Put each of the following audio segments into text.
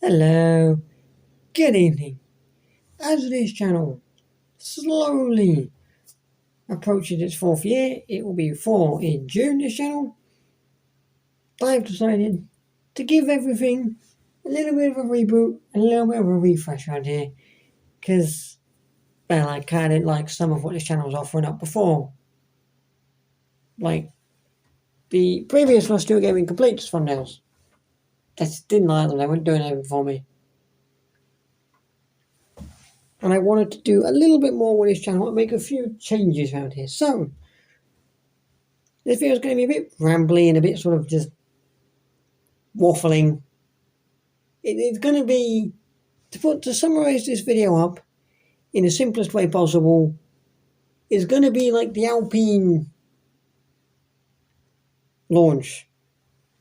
Hello, good evening. As this channel slowly approaches its 4th year, it will be 4 in June, this channel, I've decided to give everything a little bit of a reboot, a little bit of a refresh around here, because, well, I kind of like some of what this channel was offering up before. Like, the previous one still gave me complete thumbnails. I just didn't like them, they weren't doing anything for me. And I wanted to do a little bit more with this channel and make a few changes around here. So, this video is going to be a bit rambly and a bit sort of just waffling. It's going to be, to summarise this video up in the simplest way possible, it's going to be like the Alpine launch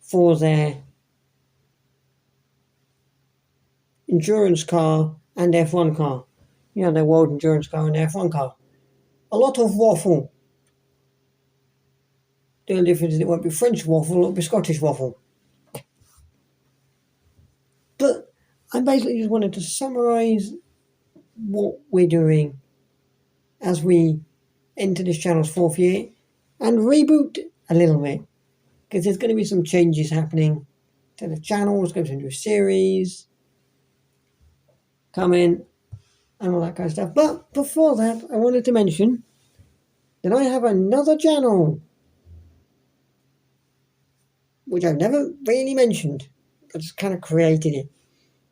for their endurance car and F1 car. You know, their world endurance car and their F1 car. A lot of waffle. The only difference is it won't be French waffle, it'll be Scottish waffle. But I basically just wanted to summarise what we're doing as we enter this channel's 4th year and reboot a little bit, because there's going to be some changes happening to the channel. It's going to be a new series coming and all that kind of stuff. But before that, I wanted to mention that I have another channel which I've never really mentioned. I just kind of created it.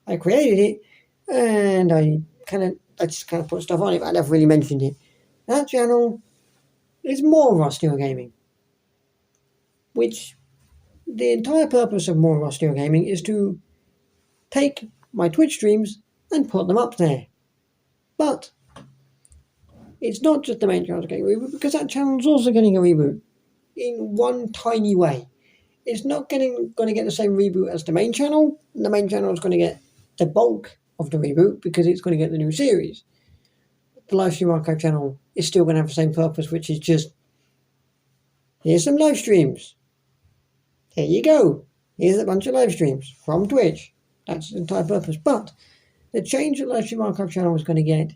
I created it and I just kind of put stuff on it, but I never really mentioned it. That channel is More Rusty Gaming, which the entire purpose of More Rusty Gaming is to take my Twitch streams and put them up there. But it's not just the main channel getting a reboot, because that channel is also getting a reboot in one tiny way. It's not going to get the same reboot as the main channel. The main channel is going to get the bulk of the reboot because it's going to get the new series. The live stream archive channel is still going to have the same purpose, which is just, here's some live streams. Here you go. Here's a bunch of live streams from Twitch. That's the entire purpose. But the change that live stream archive channel is going to get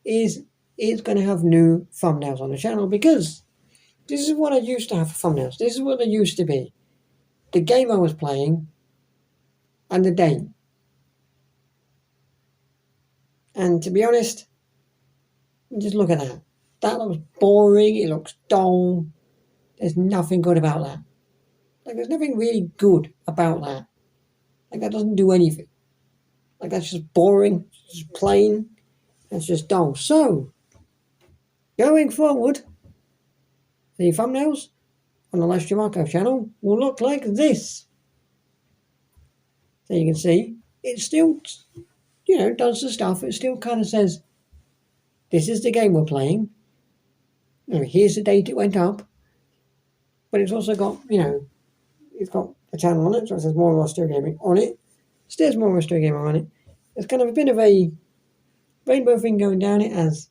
is it's going to have new thumbnails on the channel, because this is what I used to have for thumbnails. This is what they used to be. The game I was playing and the date. And to be honest, just look at that. That looks boring. It looks dull. There's nothing good about that. Like, there's nothing really good about that. Like, that doesn't do anything. Like, that's just boring. It's just plain. It's just dull. So, going forward, the thumbnails on the live stream archive channel will look like this. So you can see, it still, does the stuff. It still kind of says, this is the game we're playing. Here's the date it went up. But it's also got, it's got a channel on it, so it says More Rusty Gaming on it. There's More Rusty Gaming on it. There's kind of a bit of a rainbow thing going down it, as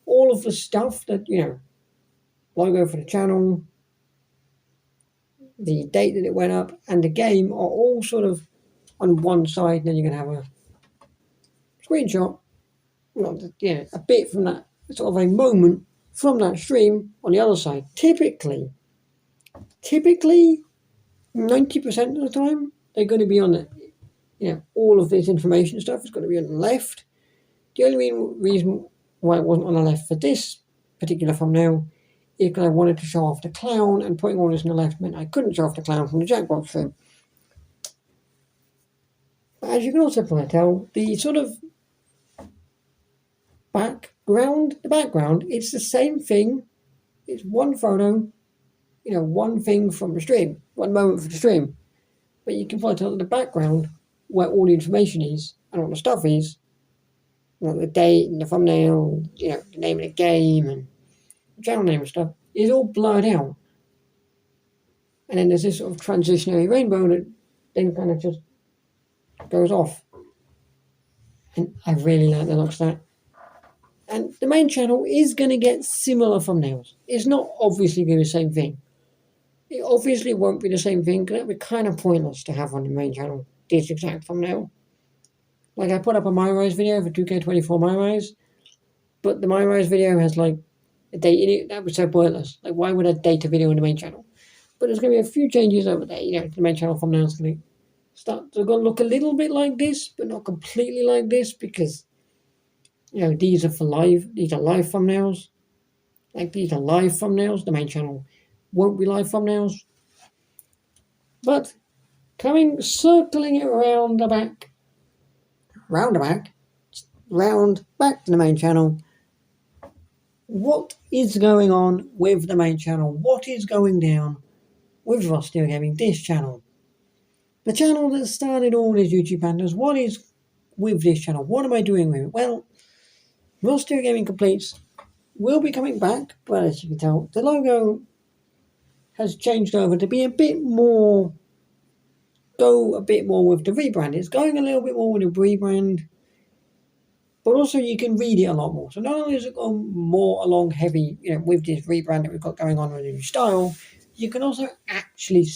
all of the stuff that, logo for the channel, the date that it went up, and the game are all sort of on one side, and then you're going to have a screenshot, a bit from that, sort of a moment from that stream on the other side. Typically, 90% of the time, they're going to be on the, all of this information stuff is going to be on the left. The only reason why it wasn't on the left for this particular thumbnail is because I wanted to show off the clown, and putting all this on the left meant I couldn't show off the clown from the Jackbox thing. But as you can also probably tell, the sort of background, it's the same thing. It's one photo, one thing from the stream, one moment from the stream. But you can probably tell that the background, where all the information is and all the stuff is, the date and the thumbnail, the name of the game and the channel name and stuff, is all blurred out. And then there's this sort of transitionary rainbow that then kind of just goes off. And I really like the looks of that. And the main channel is going to get similar thumbnails. It's not obviously going to be the same thing. It obviously won't be the same thing, because that would be kind of pointless to have on the main channel. this exact thumbnail. Like I put up a MyRise video for 2K24 MyRise, but the MyRise video has like a date in it. That was so pointless. Like why would I date a video on the main channel? But there's going to be a few changes over there. The main channel thumbnail is going to start to look a little bit like this, but not completely like this, because these are for live. These are live thumbnails. Like these are live thumbnails. The main channel won't be live thumbnails. But circling it round back to the main channel. What is going on with the main channel? What is going down with Rusty Gaming, this channel? The channel that started all these YouTube pandas. What is with this channel? What am I doing with it? Well, Rusty Gaming Completes will be coming back, but as you can tell, the logo has changed over to be go a bit more with the rebrand. It's going a little bit more with the rebrand, but also you can read it a lot more. So not only is it going more along heavy, with this rebrand that we've got going on with the new style, you can also actually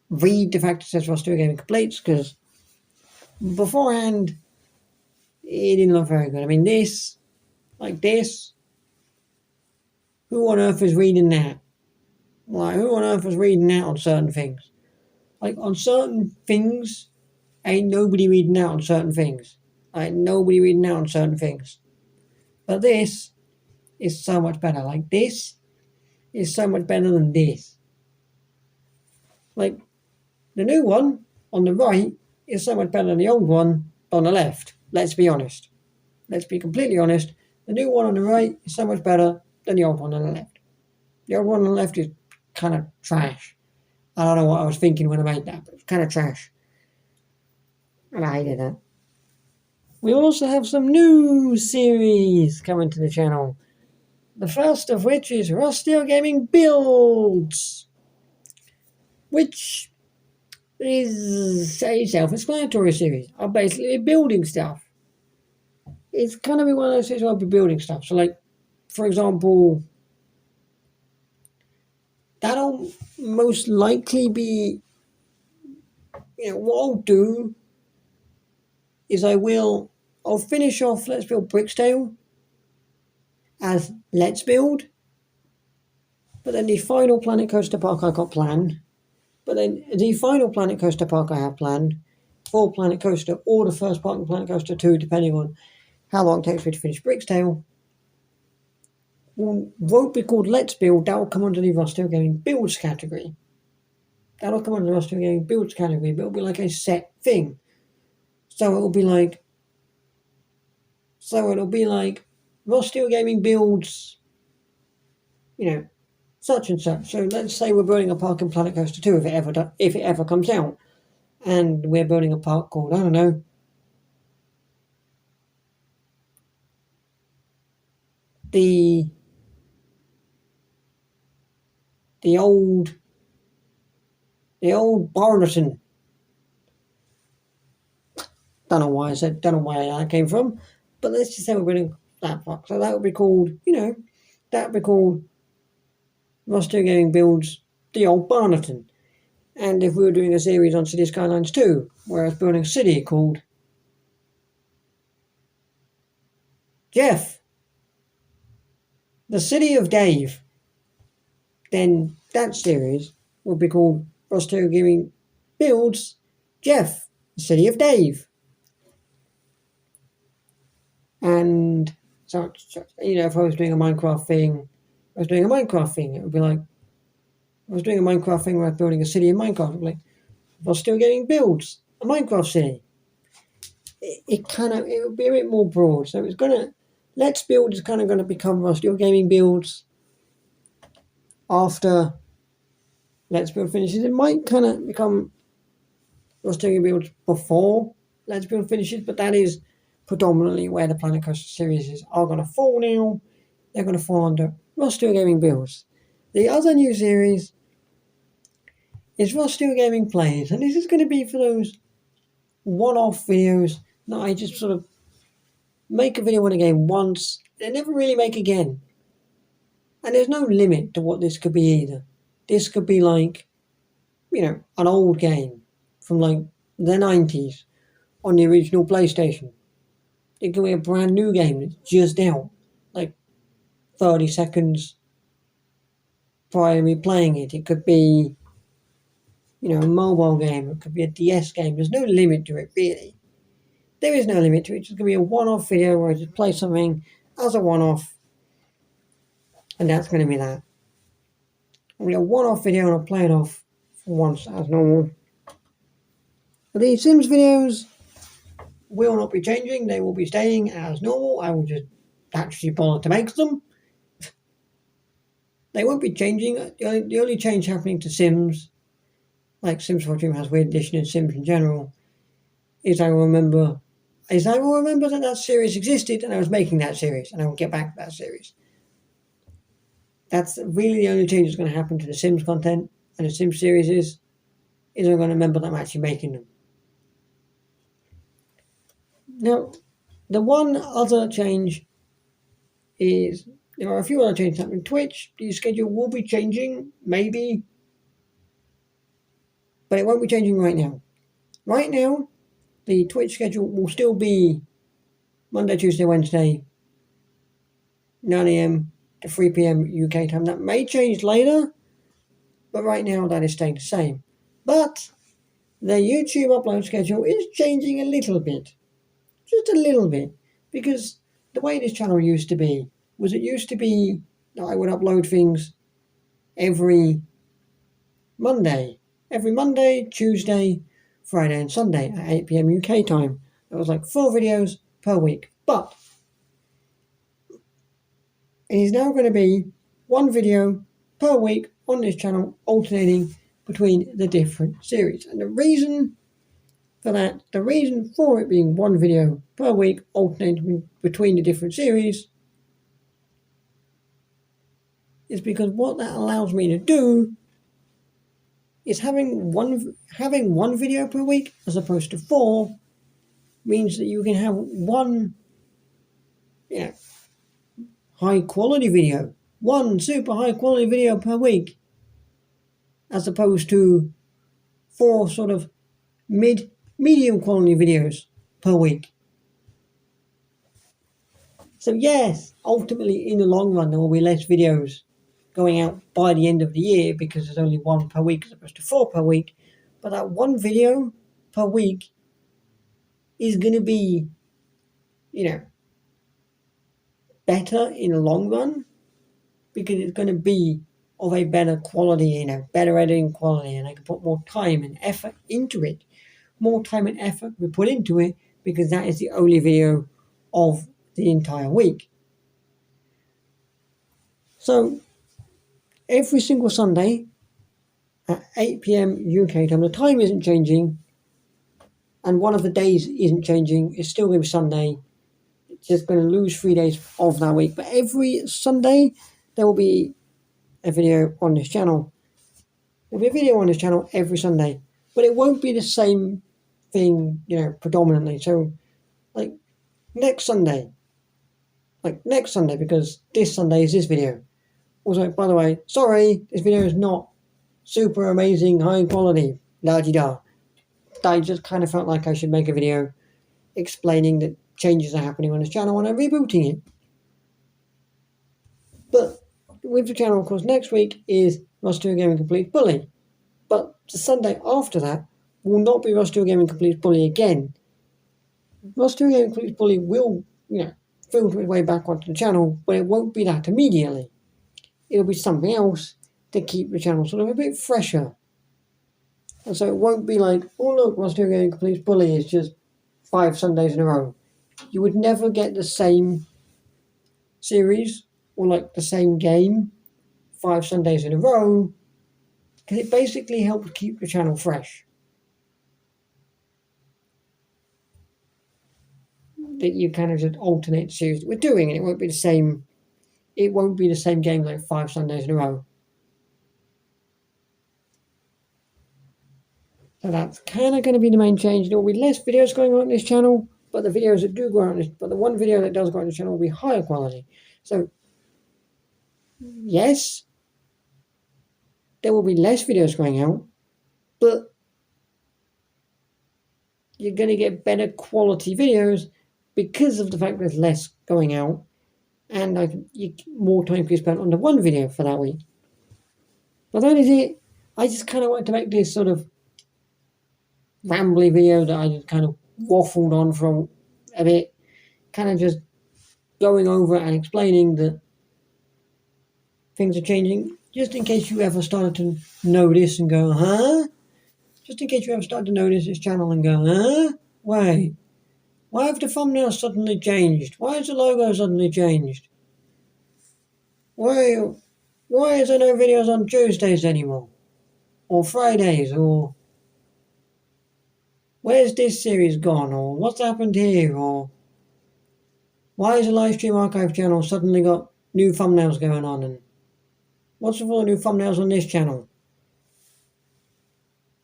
read the fact it says Rusty Gaming Completes, because beforehand it didn't look very good. I mean, this, who on earth is reading that? Like, who on earth is reading that on certain things? Like, on certain things, ain't nobody reading out on certain things. Ain't nobody reading out on certain things. But this is so much better. Like, this is so much better than this. Like, the new one on the right is so much better than the old one on the left. Let's be honest. Let's be completely honest. The new one on the right is so much better than the old one on the left. The old one on the left is kind of trash. I don't know what I was thinking when I made that, but it's kind of trash. And I hated that. We also have some new series coming to the channel. The first of which is Rusty Gaming Builds, which is a self-explanatory series. I'm basically building stuff. It's kind of one of those series where I'll be building stuff. So, like, for example, that'll most likely be, what I'll do is I'll finish off Let's Build Bricksdale as Let's Build, but then the final Planet Coaster Park I got planned, but then the final Planet Coaster Park I have planned for Planet Coaster, or the first part of Planet Coaster 2, depending on how long it takes me to finish Bricksdale, won't be called Let's Build. That will come under the Rusty Gaming Builds category. That'll come under the Rusty Gaming Builds category, but it'll be like a set thing. So it'll be like Rusty Gaming Builds, such and such. So let's say we're building a park in Planet Coaster 2 if it ever comes out, and we're building a park called, I don't know, the old Barnerton. Don't know why that came from, but let's just say we're building that park. So that would be called, Rusty Gaming Builds the old Barnerton. And if we were doing a series on City Skylines 2, where I was building a city called Jeff, the City of Dave, then that series would be called Rusty Gaming Builds Jeff, the City of Dave. And so if I was doing a Minecraft thing, it would be like, I was doing a Minecraft thing where I was building a city in Minecraft. It would be like, Rusty Gaming Builds a Minecraft city. It would be a bit more broad. So Let's Build is kind of going to become Rusty Gaming Builds after Let's Build finishes. It might kind of become Rusty Gaming Builds before Let's Build finishes, but that is predominantly where the Planet Coaster series are going to fall now. They're going to fall under Rusty Gaming Builds. The other new series is Rusty Gaming Plays, and this is going to be for those one-off videos that I just sort of make a video on a game once, and never really make again. And there's no limit to what this could be either. This could be like, an old game from like the 90s on the original PlayStation. It could be a brand new game that's just out, like 30 seconds prior to me playing it. It could be, a mobile game. It could be a DS game. There's no limit to it, really. There is no limit to it. It's just going to be a one-off video where I just play something as a one-off, and that's going to be that. It'll be a one-off video and I'll play it off for once as normal. But these Sims videos will not be changing. They will be staying as normal. I will just actually bother to make them. They won't be changing. The only change happening to Sims, like Sims 4 Dream has Weird Edition and Sims in general, is I will remember that series existed and I was making that series and I will get back to that series. That's really the only change that's going to happen to the Sims content and the Sims series is I'm going to remember that I'm actually making them. Now, the one other change is there are a few other changes happening. Twitch, the schedule will be changing, maybe, but it won't be changing right now. Right now, the Twitch schedule will still be Monday, Tuesday, Wednesday, 9 AM to 3 PM UK time. That may change later, but right now that is staying the same. But the YouTube upload schedule is changing a little bit. Just a little bit. Because the way this channel used to be was it used to be that I would upload things every Monday, Tuesday, Friday and Sunday at 8 PM UK time. It was like 4 videos per week. But it is now going to be 1 video per week on this channel, alternating between the different series. And the reason for it being 1 video per week, alternating between the different series, is because what that allows me to do is having one video per week as opposed to 4 means that you can have 1 high quality video, 1 super high quality video per week, as opposed to 4 sort of medium quality videos per week. So yes, ultimately in the long run there will be less videos going out by the end of the year because there's only 1 per week as opposed to 4 per week. But that 1 video per week is going to be, better in the long run because it's going to be of a better quality, better editing quality, and I can put more time and effort into it. More time and effort we put into it because that is the only video of the entire week. So every single Sunday at 8 PM UK time, the time isn't changing and one of the days isn't changing. It's still going to be Sunday. It's just going to lose 3 days of that week. But every Sunday there will be a video on this channel. There'll be a video on this channel every Sunday. But it won't be the same thing, predominantly. So, next Sunday, because this Sunday is this video. Also, by the way, sorry, this video is not super amazing, high quality, la-di-da. I just kind of felt like I should make a video explaining that changes are happening on this channel and I'm rebooting it. But with the channel, of course, next week is Rush to a Gaming Complete Bully. But the Sunday after that will not be Rush to a Gaming Complete Bully again. Rush to a Gaming Complete Bully will, filter its way back onto the channel, but it won't be that immediately. It'll be something else to keep the channel sort of a bit fresher. And so it won't be like, oh look, Rush to a Gaming Complete Bully is just 5 Sundays in a row. You would never get the same series or the same game 5 Sundays in a row because it basically helps keep the channel fresh. That you kind of just alternate series that we're doing, and it won't be the same. It won't be the same game 5 Sundays in a row. So that's kind of going to be the main change. There will be less videos going on this channel, but the videos that do go on but the one video that does go on this channel will be higher quality. So yes, there will be less videos going out, but you're going to get better quality videos because of the fact there's less going out, and more time can be spent on the one video for that week. But that is it. I just kind of want to make this sort of rambly video that I just kind of waffled on for a bit, kind of just going over and explaining that things are changing, just in case you ever started to notice and go, huh? Just in case you ever started to notice this channel and go, huh? Why have the thumbnail suddenly changed? Why has the logo suddenly changed? Why is there no videos on Tuesdays anymore? Or Fridays? Or where's this series gone? Or what's happened here? Or why has the live stream archive channel suddenly got new thumbnails going on? And what's with all the new thumbnails on this channel?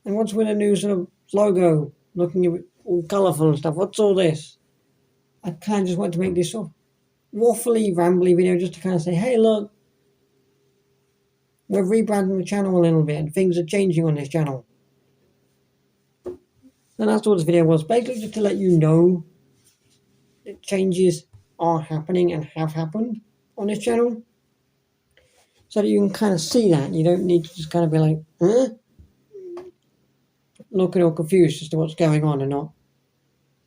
And what's with a new sort of logo looking all colourful and stuff? What's all this? I kind of just want to make this sort of waffly, rambly video just to kind of say, hey, look, we're rebranding the channel a little bit and things are changing on this channel. And that's what this video was. Basically just to let you know that changes are happening and have happened on this channel. So that you can kind of see that. You don't need to just kind of be like, huh? Looking all confused as to what's going on and not.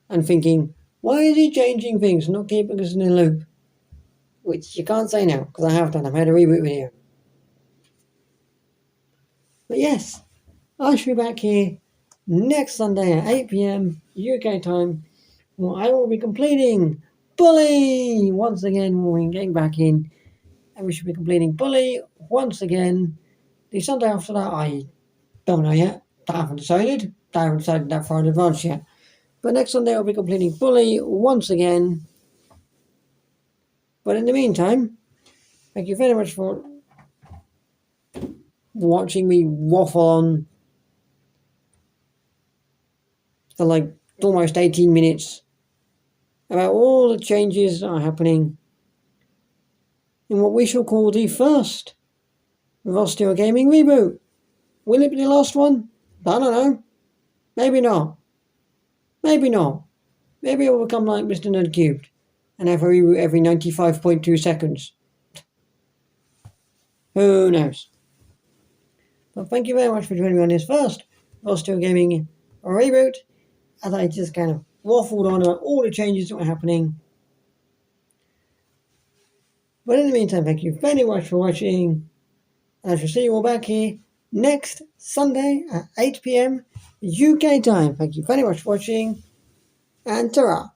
And thinking, why is he changing things and not keeping us in a loop? Which you can't say now, because I have done. I've made a reboot video. But yes, I shall be back here next Sunday at 8 PM UK time, where I will be completing Bully once again. We'll be getting back in, and we should be completing Bully once again. The Sunday after that, I don't know yet. I haven't decided. I haven't decided that far in advance yet. But next Sunday, I'll be completing Bully once again. But in the meantime, thank you very much for watching me waffle on for like almost 18 minutes about all the changes that are happening in what we shall call the first Vostio Gaming reboot. Will it be the last one? I don't know. Maybe not. Maybe not. Maybe it will become like Mr. Nerd Cubed and have a reboot every 95.2 seconds. Who knows? But thank you very much for joining me on this first Vostio Gaming reboot, as I just kind of waffled on about all the changes that were happening. But in the meantime, thank you very much for watching, and I shall see you all back here next Sunday at 8 PM UK time. Thank you very much for watching, and ta-ra!